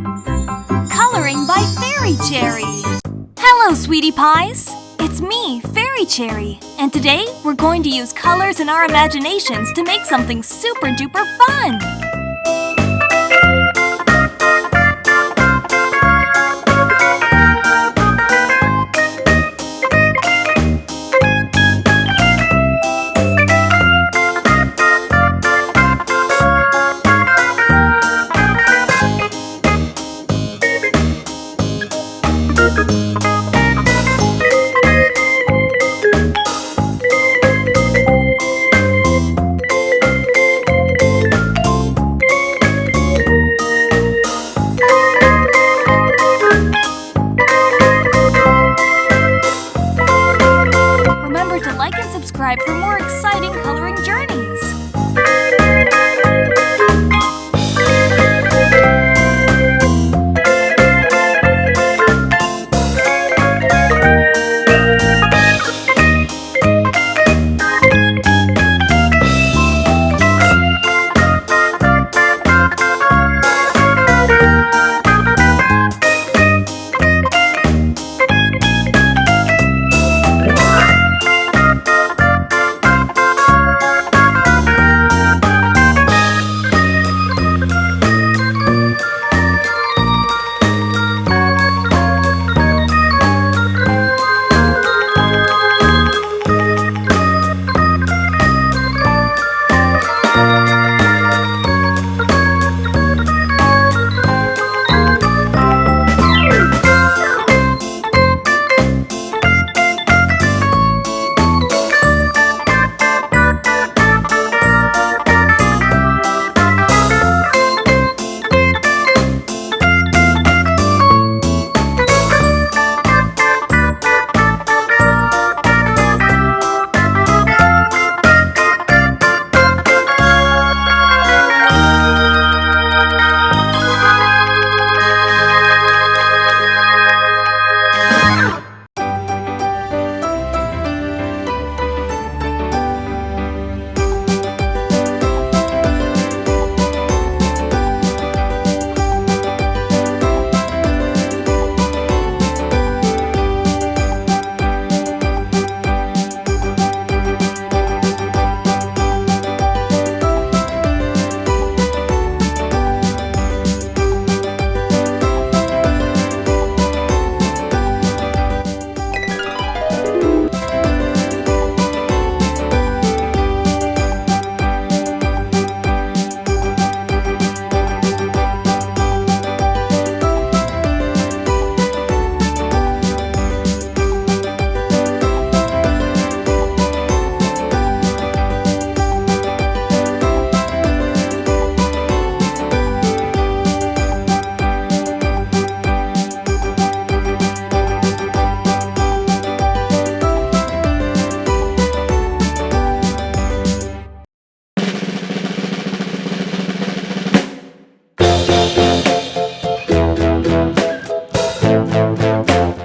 Coloring by Fairy Cherry. Hello, sweetie pies! It's me, Fairy Cherry, and today we're going to use colors in our imaginations to make something super duper fun! Subscribe for more exciting coloring journeys!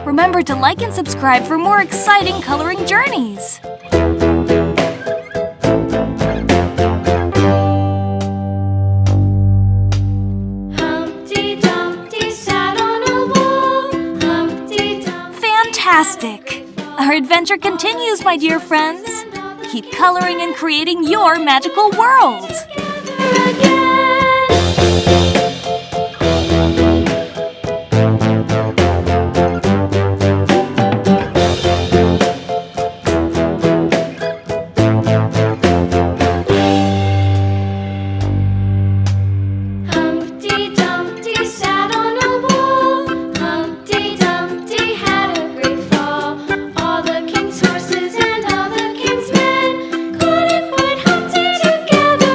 Remember to like and subscribe for more exciting coloring journeys! Humpty Dumpty sat on a wall. Humpty Dumpty. Fantastic! Our adventure continues, my dear friends! Keep coloring and creating your magical world! Horses and all the king's men couldn't put Humpty together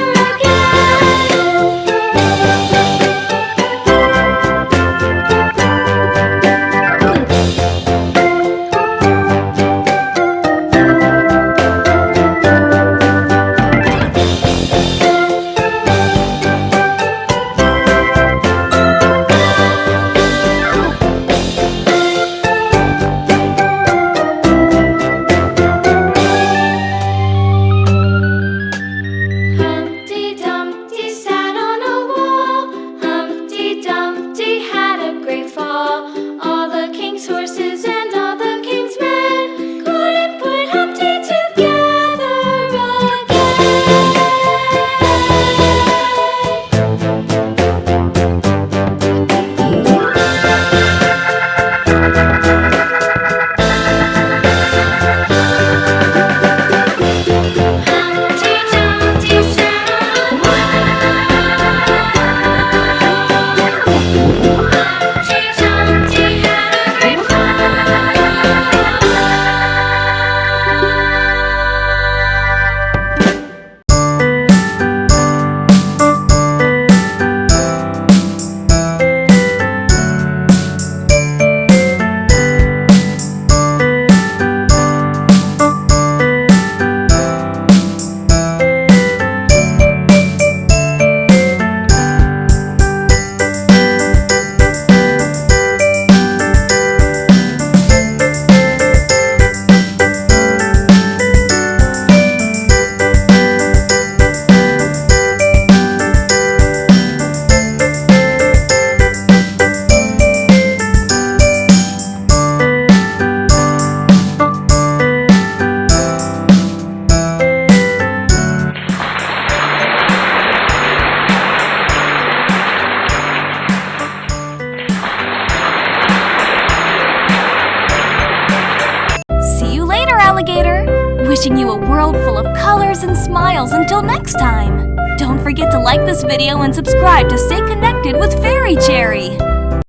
alligator, wishing you a world full of colors and smiles until next time. Don't forget to like this video and subscribe to stay connected with Fairy Cherry.